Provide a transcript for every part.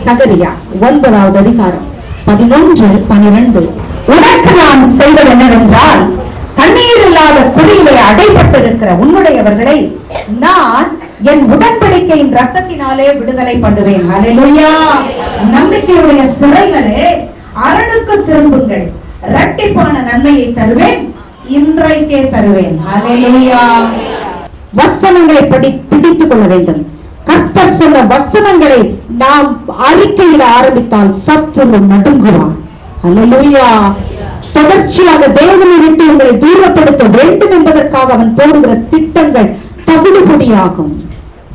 சகரியா 9வது அதிகாரம் 11, 12. உனக்கு நான் செய்வது என்னவென்றால், தண்ணீர் இல்லாத குழியிலே அடைபட்டிருக்கிற உன்னுடையவர்களை நான் என் உடன்படிக்கையின் ரத்தத்தினாலே விடுதலை பண்ணுவேன். ஹல்லேலூயா. நம்பிக்கையுடைய சிறைகளே, அரணுக்கு திரும்புங்கள், இரட்டிப்பான நன்மையை தருவேன், இன்றைக்கே தருவேன். ஹல்லேலூயா. வசனங்களை பிடித்துக் கொள்ள வேண்டும். கர்த்தர் சொன்ன வசனங்களை நாம் அறிக்கையிட ஆரம்பித்தால் சத்துரு நடுங்குவான். ஹல்லேலூயா. தொடர்ச்சியாக தேவனை விட்டு உங்களை தூரப்படுத்த வேண்டும் என்பதற்காக அவன் போடுகிற திட்டங்கள் தவிடுபொடியாகும்.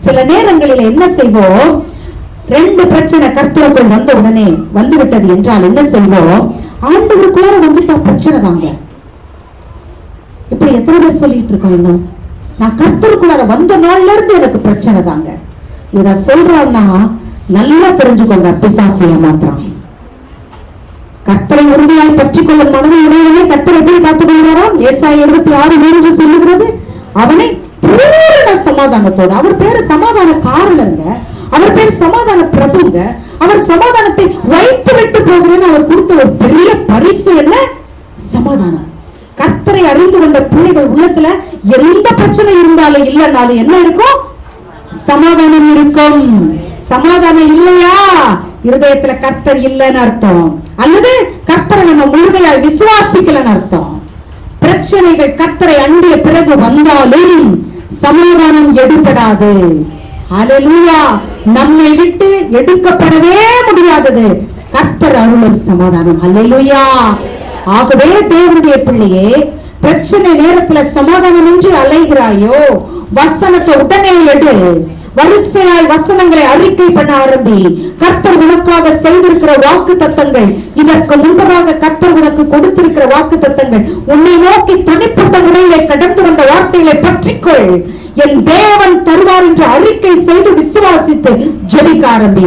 சில நேரங்களில் என்ன செய்வோம், 2 பிரச்சனை கர்த்தருக்குள் வந்த உடனே வந்துவிட்டது என்றால் என்ன செய்வோம், ஆண்டவருக்குள்ளார வந்துட்டா பிரச்சனை தாங்க. இப்படி எத்தனை பேர் சொல்லிட்டு இருக்கோம், இன்னும் நான் கர்த்தருக்குள்ளார வந்த நாள்ல இருந்து எனக்கு பிரச்சனை தாங்க. இத சொல்றான்னா நல்லா தெரிஞ்சுக்கோங்க, பிசாசு ஏமாத்துறான். கர்த்தரை உறுதியாய் பற்றிக் கொள்ளும் மனதை உடையவனே கர்த்தரை எப்படி காத்துக் கொள்வாராம்? ஏசாயா 26:3 சொல்லுகிறது, அவனை பூரண சமாதானத்தோடு, அவர் பேரு சமாதான காரணங்க, அவர் பேர் சமாதான பிரபுங்க, அவர் சமாதானத்தை வைத்து விட்டு போகிறேன்னு அவர் கொடுத்த ஒரு பெரிய பரிசு என்ன? சமாதானம். கர்த்தரை அறிந்து கொண்ட பிள்ளைகள் உள்ளத்துல எந்த பிரச்சனை இருந்தாலும் இல்லைனாலும் என்ன இருக்கும்? சமாதானம் இருக்கும். சமாதானம் இல்லையா, இருதயத்துல கர்த்தர் இல்லைன்னு அர்த்தம், அல்லது கர்த்தரை நம்ம முழுமையாய் விசுவாசிக்கலன்னு அர்த்தம். பிரச்சனைகள் கர்த்தரை அண்டிய பிறகு வந்தாலும் சமாதானம் எடுபடாது. ஹல்லேலூயா. நம்மை விட்டு எடுக்கப்படவே முடியாதது கர்த்தர் அருளும் சமாதானம். ஹல்லேலூயா. ஆகவே தேவனுடைய பிள்ளையே, பிரச்சனை நேரத்துல சமாதானம் என்று அலைகிறாயோ, வசனத்தை உடனே எடு. வரிசையாய் வசனங்களை அறிக்கை பண்ண ஆரம்பி. கர்த்தர் உனக்காக செய்திருக்கிற வாக்கு தத்தங்கள், இதற்கு முன்பதாக கர்த்தர் உனக்கு கொடுத்திருக்கிற வாக்கு தத்தங்கள், உன்னை நோக்கி தனிப்பட்ட முறையிலே கடந்து வந்த வார்த்தைகளை பற்றிக்கொள். என் தேவன் தருவார் என்று அறிக்கை செய்து விசுவாசித்து ஜெபிக்க ஆரம்பி.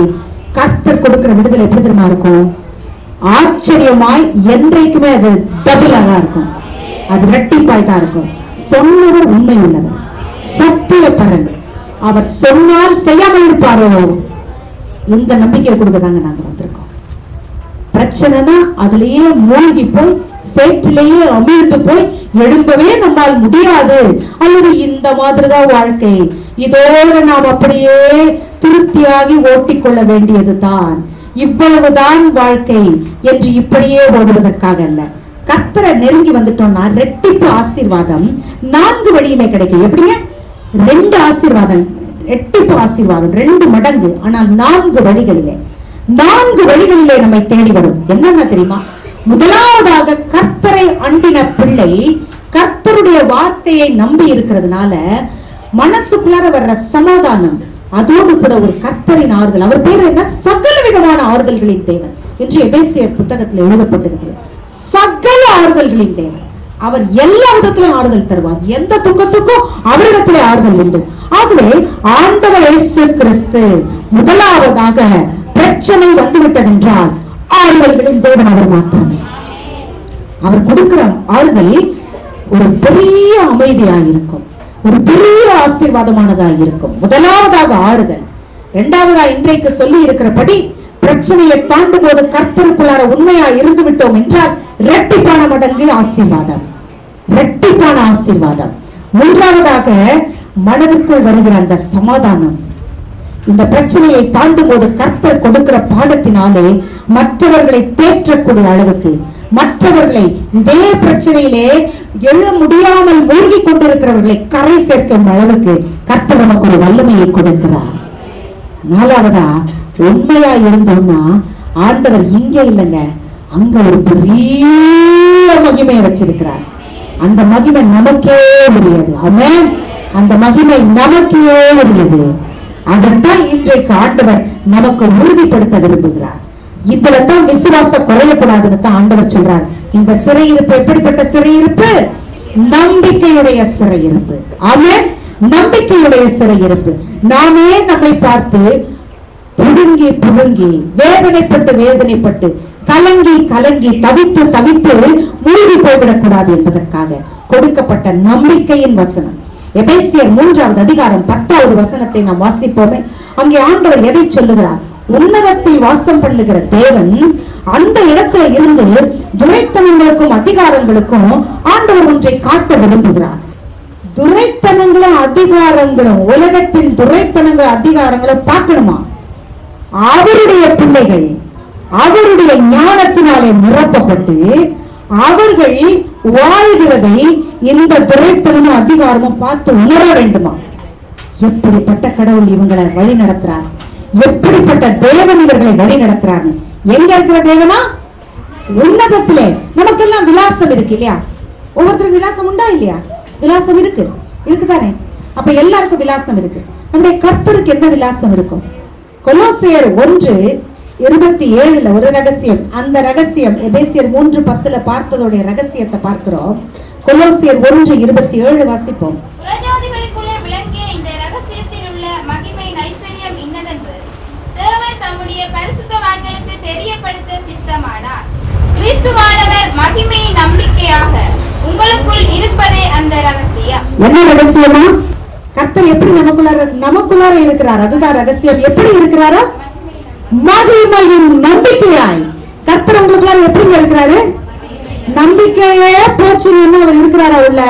கர்த்தர் கொடுக்கிற விடுதலை எப்படி தெரியுமா இருக்கும்? ஆச்சரியமாய் என்றைக்குமே அது டபுளாக இருக்கும், அது இரட்டிப்பாய் தான் இருக்கும். சொன்னவர் உண்மை உள்ளவர், சத்திய பரன், அவர் சொன்னால் செய்யாமல் இருப்பாரோ? இந்த நம்பிக்கையை கொடுக்கதாங்க நாங்க வந்திருக்கோம். பிரச்சனைனா அதுலயே மூழ்கி போய் சேற்றிலேயே அமிழ்ந்து போய் எழும்பவே நம்மால் முடியாது, அல்லது இந்த மாதிரிதான் வாழ்க்கை, இதோடு நாம் அப்படியே திருப்தியாகி ஓட்டிக்கொள்ள வேண்டியது தான், இவ்வளவுதான் வாழ்க்கை என்று இப்படியே ஓடுவதற்காக அல்ல. கர்த்தரை நெருங்கி வந்துட்டோம்னா ரெட்டிப்பு ஆசீர்வாதம் 4 வழியில கிடைக்கும். எப்படிங்க? 2 ஆசீர்வாதம், ரெட்டிப்பு ஆசீர்வாதம் 2 மடங்கு, ஆனால் 4 வழிகளிலே, 4 வழிகளிலே நம்மை தேடி வரும். என்னன்னா தெரியுமா? முதலாவதாக கர்த்தரை அண்டின பிள்ளை கர்த்தருடைய வார்த்தையை நம்பி இருக்கிறதுனால மனசுக்குள்ளார வர்ற சமாதானம், அதோடு கூட ஒரு கர்த்தரின் ஆறுதல். அவர் பேர் என்ன? சகல விதமான ஆறுதல்களின் தேவன் என்று எபேசியர் புத்தகத்தில் எழுதப்பட்டிருக்கிறது. சகல ஆறுதல்களின் தேவன். அவர் எல்லா விதத்திலும் ஆறுதல் தருவார். எந்த துக்கத்துக்கும் அவரிடத்திலே ஆறுதல் உண்டு. ஆகவே ஆண்டவர் இயேசு கிறிஸ்து முதலாவதாக பிரச்சனை வந்துவிட்டது என்றால் ஆறுதல்களின் தேவன் அவர் மாத்திரமே. அவர் கொடுக்கிற ஆறுதல் ஒரு பெரிய அமைதியாக இருக்கும், ஒரு பெரிய ஆசீர்வாதமானதாக இருக்கும். முதலாவதாக ஆறுதல். இரண்டாவதாக இன்றைக்கு சொல்லி இருக்கிறபடி பிரச்சனையை தாண்டும் போது கர்த்தருக்குள்ளார உண்மையா இருந்து விட்டோம் என்றால் இரட்டிப்பான மடங்கு ஆசீர்வாதம், இரட்டிப்பான ஆசீர்வாதம். மூன்றாவதாக மனதிற்குள் வருகிற அந்த சமாதானம். இந்த பிரச்சனையை தாண்டும் போது கர்த்தர் கொடுக்கிற பாடத்தினாலே மற்றவர்களை தேற்றக்கூடிய அளவுக்கு, மற்றவர்களை இதே பிரச்சனையிலே எழ முடியாமல் மூழ்கி கொண்டிருக்கிறவர்களை கரை சேர்க்கும் அளவுக்கு கர்த்தர் நமக்கு ஒரு வல்லமையை கொடுக்கிறார். நாலாவதா, உண்மையா இருந்தோம்னா ஆண்டவர் இங்கே இல்லைங்க, அங்க ஒரு பெரிய மகிமையை வச்சிருக்கிறார். அந்த மகிமை நமக்கே உரியது. ஆமென். அந்த மகிமை நமக்கே உரியது. அதைத்தான் இன்றைக்கு ஆண்டவர் நமக்கு உறுதிப்படுத்த விரும்புகிறார். இதுலதான் விசுவாசம் குறையக்கூடாதுன்னு தான் ஆண்டவர் சொல்றார். இந்த சிறையிருப்பு எப்படிப்பட்ட சிறையிருப்பு? நம்பிக்கையுடைய சிறையிருப்பு. ஆமென். நம்பிக்கையுடைய சிறையிருப்பு. நாமே நம்மை பார்த்து புடுங்கி புடுங்கி வேதனைப்பட்டு வேதனைப்பட்டு கலங்கி கலங்கி தவித்து தவித்து மூழ்கி போய்விடக்கூடாது என்பதற்காக கொடுக்கப்பட்ட நம்பிக்கையின் வசனம். எபேசியர் 3வது அதிகாரம் 10வது வசனத்தை நாம் வாசிப்போமே. அங்கே ஆண்டவர் எதை சொல்லுகிறார்? உன்னதத்தில் வாசம் பண்ணுகிற தேவன் அந்த இடத்துல இருந்து துரைத்தனங்களுக்கும் அதிகாரங்களுக்கும் ஆண்டவர் ஒன்றை காட்ட விரும்புகிறார். துரைத்தனங்களும் அதிகாரங்களும், உலகத்தின் துரைத்தனங்களும் அதிகாரங்களும் பார்க்கணுமா? அவருடைய பிள்ளைகள் அவருடைய ஞானத்தினாலே நிரப்பப்பட்டு அவர்கள் வாழ்கிறதை இந்த துரைத்தனமும் அதிகாரமும் பார்த்து உணர வேண்டுமா? எப்படிப்பட்ட கடவுள் இவங்களை வழி நடத்துறார், எப்படிப்பட்ட தேவன் இவர்களை வழி நடத்துறாரு. எங்க இருக்கிற தேவனா? உன்னதத்திலே. நமக்கெல்லாம் விலாசம் இருக்கு இல்லையா? ஒவ்வொருத்தருக்கு விலாசம் உண்டா இல்லையா? விலாசம் இருக்கு, இருக்குதானே? அப்ப எல்லாருக்கும் விலாசம் இருக்கு. நம்முடைய கர்த்தருக்கு என்ன விலாசம் இருக்கும்? கொலோசியர் 1:27 ஒரு ரகசியம். அந்த ரகசியம் எபேசியர் 3:10 பார்த்ததோடைய ரகசியத்தை பார்க்கிறோம். கொலோசியர் 1:27 வாசிப்போம். புறஜாதிகளுக்குள்ளே விளங்கிய இந்த ரகசியத்தில் உள்ள மகிமையின் ஐஸ்வர்யம் இன்னதென்று தேவன் தம்முடைய பரிசுத்தவான்களுக்கு தெரியப்படுத்த சித்தமானார். கிறிஸ்துவானவர் மகிமையின் நம்பிக்கையாக உங்களுக்குள் இருப்பதே அந்த ரகசியம். என்ன ரகசியமா? கர்த்தர் எப்படி நமக்குள்ளார இருக்கிறார், அதுதான் ரகசியம். எப்படி இருக்கிறாரா? மகிமையின் நம்பிக்கையாய். கர்த்தர் உங்களுக்குள்ளார எப்படி இருக்கிறாரு? நம்பிக்கையே போச்சுன்னு அவர் இருக்கிறாரா? உள்ள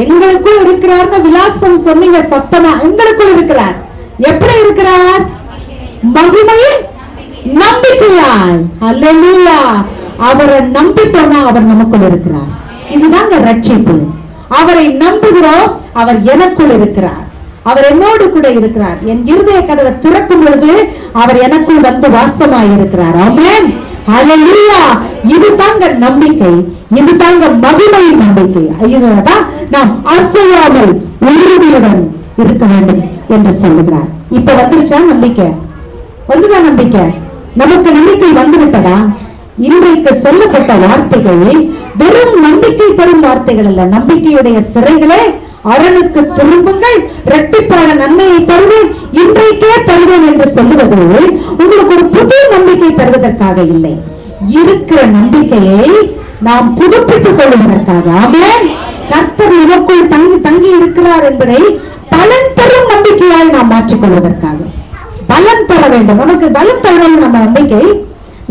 எங்களுக்குள் இருக்கிறார். விலாசம் சொன்னீங்க சத்தமா. எங்களுக்குள் இருக்கிறார். எப்படி இருக்கிறார்? மகிமையின் நம்பிக்கையாய். அல்லேலூயா. அவரை நம்பிட்டோம்னா அவர் நமக்குள் இருக்கிறார். இதுதாங்க ரட்சிப்பு. அவரை நம்புகிறோம், அவர் எனக்குள் இருக்கிறார், அவர் என்னோடு கூட இருக்கிறார். என் இருதய கதவை திறக்கும் பொழுது அவர் எனக்குள் வந்து வாசமாய் இருக்கிறார். ஆமென். ஹல்லேலூயா. இது தாங்க நம்பிக்கை, இது தாங்க மகிமையின் நம்பிக்கை. இதுதான் நாம் அசையாமல் உறுதியுடன் இருக்க வேண்டும் என்று சொல்லுகிறார். இப்ப வந்துருச்சா நம்பிக்கை? வந்துதான் நம்பிக்கை. நமக்கு நம்பிக்கை வந்துவிட்டதா? இன்றைக்கு சொல்லப்பட்ட வார்த்தைகள் வெறும் நம்பிக்கை தரும் வார்த்தைகள் அல்ல. நம்பிக்கையுடைய சிறைகளே அரணுக்கு திரும்புங்கள், இரட்டிப்பான நன்மையை தருவேன், இன்றைக்கே தருவேன் என்று சொல்லுவது உங்களுக்கு ஒரு புது நம்பிக்கை தருவதற்காக இல்லை, இருக்கிற நம்பிக்கையை நாம் புதுப்பித்துக் கொள்வதற்காக. ஆமென். கர்த்தர் நமக்குள் தங்கி இருக்கிறார் என்பதை பலன் தரும் நம்பிக்கையாய் நாம் மாற்றிக்கொள்வதற்காக. பலன் தர வேண்டும். நமக்கு பலன் தர வேண்டும். நம்ம நம்பிக்கை,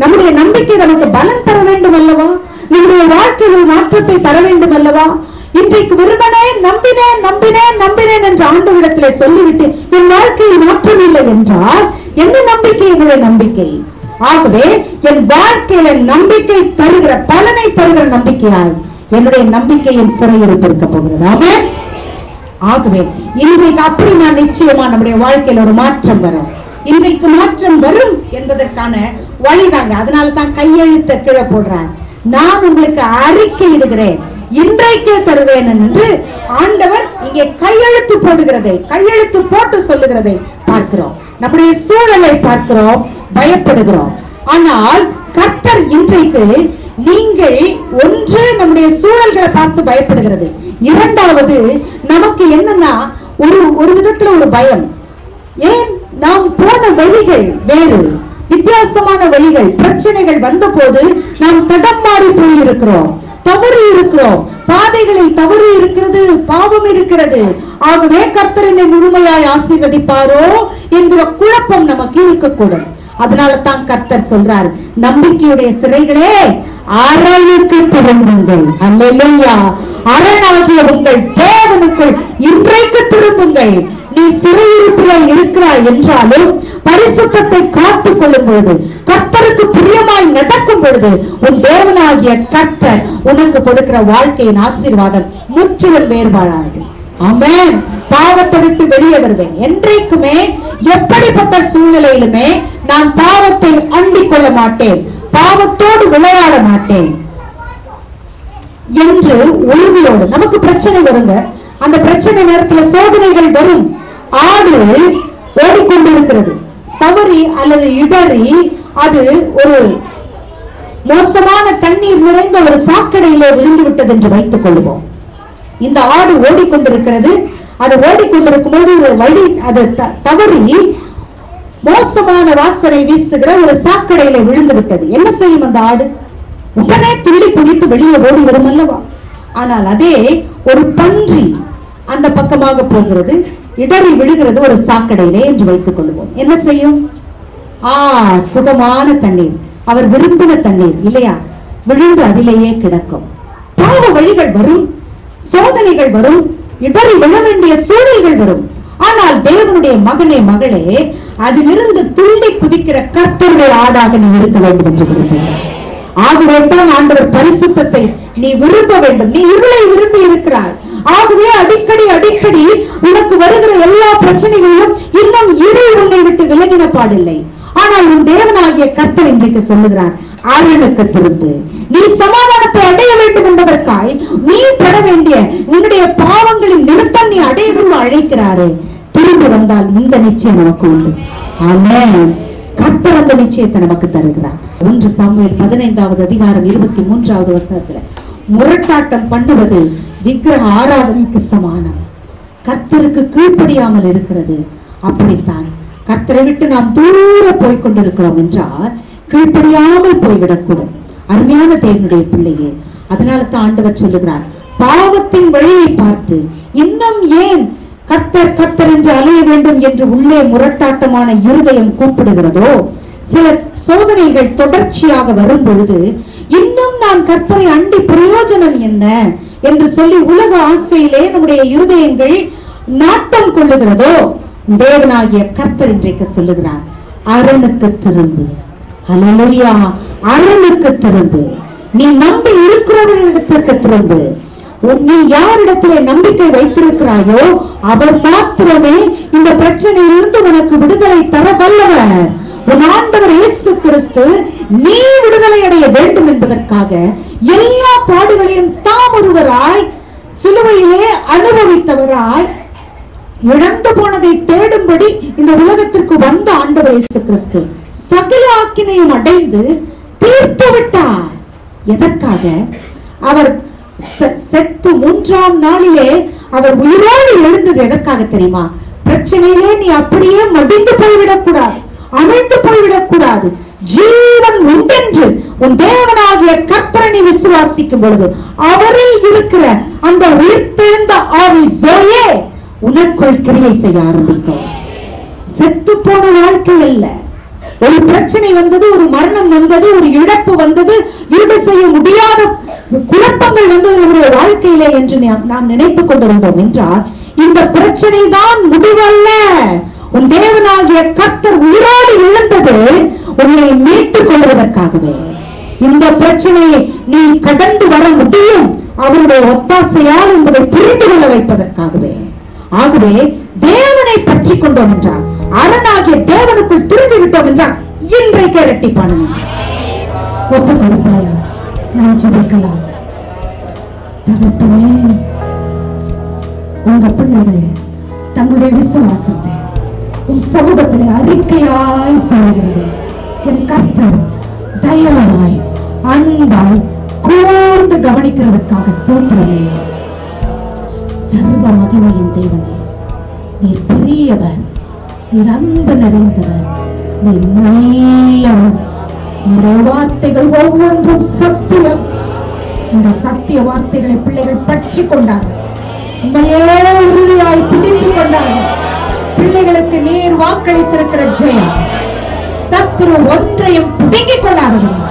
நம்முடைய நம்பிக்கை நமக்கு பலன் தர வேண்டும் அல்லவா? நம்முடைய வாழ்க்கையில் மாற்றத்தை தர வேண்டும் அல்லவா? இன்றைக்கு வெறுமனே நம்பினேன் நம்பினேன் நம்பினேன் என்று ஆண்டவரிடத்திலே சொல்லிவிட்டு என் வாழ்க்கையில் மாற்றம் இல்லை என்றால் என்ன நம்பிக்கை? என்னுடைய நம்பிக்கை. ஆகவே என் வாழ்க்கையில நம்பிக்கை தருகிற, பலனை தருகிற நம்பிக்கையால் என்னுடைய நம்பிக்கையின் சிறையிருப்பு இருக்க போகிறது. ஆமென். ஆகவே இன்றைக்கு அப்படி நான் நிச்சயமா நம்முடைய வாழ்க்கையில் ஒரு மாற்றம் வரும். இன்றைக்கு மாற்றம் வரும் என்பதற்கான வழிதாங்க. அதனால தான் கையெழுத்த கீழே போடுறார். நான் உங்களுக்கு அறிக்கை இடுகிறேன், இன்றைக்கே தருவேன் என்று ஆண்டவர் இங்கே கையெழுத்து போடுகிறதை, கையெழுத்து போட்டு சொல்லுகிறதை பார்க்கிறோம். நம்முடைய சூழலை பார்க்கிறோம், பயப்படுகிறோம். ஆனால் கர்த்தர் இன்றைக்கு, நீங்கள் ஒன்று நம்முடைய சூழல்களை பார்த்து பயப்படுகிறது, இரண்டாவது நமக்கு என்னன்னா ஒரு விதத்துல ஒரு பயம். ஏன்? நாம் போன வழிகள் வேறு, வித்தியாசமான வழிகள். பிரச்சனைகள் வந்த போது நாம் தடம் மாறி போயிருக்கிறோம், தவறு இருக்கிறோம், பாதைகளில் தவறு இருக்கிறது, பாவம் இருக்கிறது. ஆகவே கர்த்தர் என்னை முழுமையாய் ஆசீர்வதிப்பாரோ என்கிற குழப்பம் நமக்கு இருக்கக்கூடும். அதனால தான் கர்த்தர் சொல்றார், நம்பிக்கையுடைய சிறைகளே அரணுக்கு திரும்புங்கள். அல்லேலூயா. அரணாகிய உங்கள் தேவனுக்குள் இன்றைக்கு திரும்புங்கள். நீ சிறையிருப்பில் இருக்கிறாய் என்றாலும் பரிசுத்தத்தை காத்துக் கொள்ளும் பொழுது, கர்த்தருக்கு பிரியமாய் நடக்கும் பொழுது, உன் தேவனாகிய கர்த்தர் உனக்கு கொடுக்கிற வாழ்க்கையின் ஆசீர்வாதம் முற்றிலும் வேறுபாடாது. ஆமென். பாவத்தை விட்டு வெளியே வருவேன். என்றைக்குமே எப்படிப்பட்ட சூழ்நிலையிலுமே நான் பாவத்தை அண்டிக் கொள்ள மாட்டேன், பாவத்தோடு விளையாட மாட்டேன் என்று உறுதியோடு. நமக்கு பிரச்சனை வருங்க, அந்த பிரச்சனை நேரத்தில் சோதனைகள் வரும். ஆடு ஓடிக்கொண்டிருக்கிறது, தவறி அல்லது இடறி அது ஒரு மோசமான தண்ணீர் நிறைந்த ஒரு சாக்கடையிலே விழுந்து விட்டது என்று வைத்துக் கொள்வோம். இந்த ஆடு ஓடிக்கொண்டிருக்கிறது. அது ஓடிக்கொண்டிருக்கும் போது வழி அது தவறி மோசமான வாசனை வீசுகிற ஒரு சாக்கடையில விழுந்து விட்டது. என்ன செய்யும் அந்த ஆடு? உடனே துள்ளி குதித்து வெளியே ஓடி வரும் அல்லவா? ஆனால் அதே ஒரு பன்றி அந்த பக்கமாக போகிறது, இடறி விழுகிறது ஒரு சாக்கடையிலே என்று வைத்துக் கொள்வோம். என்ன செய்யும்? சுகமான தண்ணீர், அவர் விரும்பின தண்ணீர் இல்லையா, விழுந்து அதிலேயே கிடக்கும். பாவ வழிகள் வரும், சோதனைகள் வரும், இடறி விழ வேண்டிய சூழல்கள் வரும். ஆனால் தேவனுடைய மகனே மகளே, அதிலிருந்து துள்ளி குதிக்கிற கர்த்தருடைய ஆடாக நீ இருக்க வேண்டும் என்று விரும்புகிறார். ஆகவே தான் ஆண்டவர் பரிசுத்தத்தை நீ விரும்ப வேண்டும். நீ இருளை விரும்பி இருக்கிறாய். ஆகவே அடிக்கடி அடிக்கடி உனக்கு வருகிற எல்லா பிரச்சனைகளிலும் இன்னும் இருள் உன்னை விட்டு விலகின பாடில்லை. ஆனால் உன் தேவனாகிய கர்த்தர் இன்றைக்கு சொல்லுகிறார், அரணுக்கு திரும்பு. நீ சமாதானத்தை அடைய வேண்டும் என்பதற்காய் நீ பட வேண்டிய உன்னுடைய பாவங்களின் நிமித்தம் நீ அடையவும் அழைக்கிறாரு. திரும்பி வந்தால் இந்த நிச்சயம் நமக்கு உண்டு. ஆமென். கர்த்தர் அந்த நிச்சயத்தை நமக்கு தருகிறார். 1 சாமுவேல் 15வது அதிகாரம் 23வது வசனத்துல, முரட்டாட்டம் பண்ணுவது விக்கிரக ஆராதனைக்கு சமானம், கர்த்தருக்கு கீழ்ப்படியாமல் இருக்கிறது. அப்படித்தான் கர்த்தரை விட்டு நாம் தூர போய் கொண்டிருக்கிறோம் என்றால் கீழ்ப்படியாமல் போய்விடக்கூடும். அருமையான தேவனுடைய பிள்ளையே, அதனால தான் ஆண்டவர் சொல்லுகிறார், பாவத்தின் வழியை பார்த்து இன்னும் ஏன் கர்த்தர் கர்த்தர் என்று அலைய வேண்டும் என்று உள்ளே முரட்டாட்டமான இருதயம் கூப்பிடுகிறதோ, சில சோதனைகள் தொடர்ச்சியாக வரும் பொழுது இன்னும் நான் கர்த்தரை அண்டி பிரயோஜனம் என்ன என்று சொல்லி உலக ஆசையிலே நம்முடைய இருதயங்கள் நாட்டம் கொள்ளுகிறதோ, தேவனாகிய கர்த்தர் இன்றைக்கு சொல்லுகிறார், அரணுக்கு திரும்பு. ஹல்லேலூயா. அரணுக்கு திரும்பு. நீ நம்பி இருக்கிறவர்களிடத்திற்கு திரும்பு. நீ யாரிடத்திலே நம்பிக்கை வைத்திருக்கிறாயோ அவர் மாத்திரமே இந்த பிரச்சனையிலிருந்து உனக்கு விடுதலை தர வல்லவர். உன் ஆண்டவர் இயேசு கிறிஸ்து நீ விடுதலை அடைய வேண்டும் என்பதற்காக எல்லா பாடுகளையும் தாம் ஒருவராய் சிலுவையிலே அனுபவித்தவராய் இழந்து போனதை தேடும்படி இந்த உலகத்திற்கு வந்த ஆண்டவர் இயேசு கிறிஸ்து சகல ஆக்கினையும் அடைந்து தீர்த்து விட்டார். எதற்காக? அவர் செத்து 3ஆம் நாளிலே அவர் உயிரோடு எழுந்தது எதற்காக தெரியுமா? பிரச்சனையிலே நீ அப்படியே மடிந்து போய்விடக் கூடாது, அமிழ்ந்து போய்விடக் கூடாது. ஜீவன் உண்டென்று உன் தேவனாகிய கர்த்தரை நீ விசுவாசிக்கும் பொழுது அவரில் இருக்கிற அந்த உயிர்த்தெழுந்த ஆவி ஜோயே உனக்குள் கிரியை செய்ய ஆரம்பிக்கும். செத்து போன வாழ்க்கை அல்ல. ஒரு பிரச்சனை வந்தது, ஒரு மரணம் வந்தது, ஒரு இழப்பு வந்தது, ஈடு செய்ய முடியாத குழப்பங்கள் வந்தது நம்முடைய வாழ்க்கையிலே என்று நாம் நினைத்துக் கொண்டிருந்தோம் என்றால் இந்த பிரச்சனை தான் முடிவல்ல. உன் தேவனாகிய கர்த்தர் உயிரோடு எழுந்தது உன்னை மீட்டுக் கொள்வதற்காகவே. இந்த பிரச்சனையை நீ கடந்து வர முடியும் அவருடைய ஒத்தாசையால் என்பதை புரிந்து கொள்ள வைப்பதற்காகவே. ஆகவே தேவனை பற்றி கொண்டோம் என்றால், அரணாகிய தேவனுக்குள் திரும்பி விட்டோம் என்றால் இன்றைக்கு இரட்டிப்பான ஒப்பு கொடுப்பாயா? நான் ஜெபிக்கலாம். தகப்பனே, உங்க பிள்ளைகள் தங்களுடைய விசுவாசத்தை உன் சமூகத்திலே அறிக்கையாய் சொல்கிறது. என் கர்த்தர் தயாராய் அன்பாய் கூர்ந்து கவனிக்கிறதற்காக ஸ்தோத்திரமே. சர்வ மகிமையின் தேவனே, நீர் பெரியவர், நீர் அன்பு நிறைந்தவர், நீர் நல்லவர். உங்களுடைய வார்த்தைகள் ஒவ்வொன்றும் சத்தியம். இந்த சத்திய வார்த்தைகளை பிள்ளைகள் பற்றி கொண்டார்கள், உண்மையே உறுதியாய் பிடித்துக் கொண்டார்கள். பிள்ளைகளுக்கு நீர் வாக்களித்திருக்கிற ஜெயம் சத்துரு ஒன்றையும் பிடுங்கிக் கொள்ளாதவர்.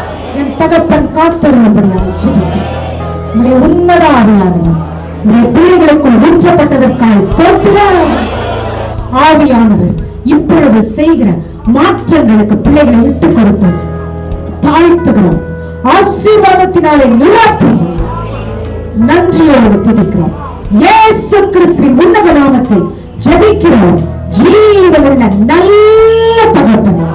என் தகப்பன் காத்தரும்படியாக ஜெபிக்கிறேன். உங்களுடைய உன்னத ஆவியானவர் உங்களுடைய பிள்ளைகளுக்குள் ஊற்றப்பட்டதற்காக ஸ்தோத்திரம். ஆவியானவர் இப்பொழுது செய்கிற மாற்றங்களுக்கு பிள்ளைகளை விட்டுக் கொடுத்து தாழ்த்துகிறோம். ஆசீர்வாதத்தினாலே நிரப்புகிறோம். நன்றியோடு துதிக்கிறோம். இயேசு கிறிஸ்துவின் உன்னத நாமத்தில் ஜெபிக்கிறோம். ஜீவனுள்ள நல்ல தகப்பனே.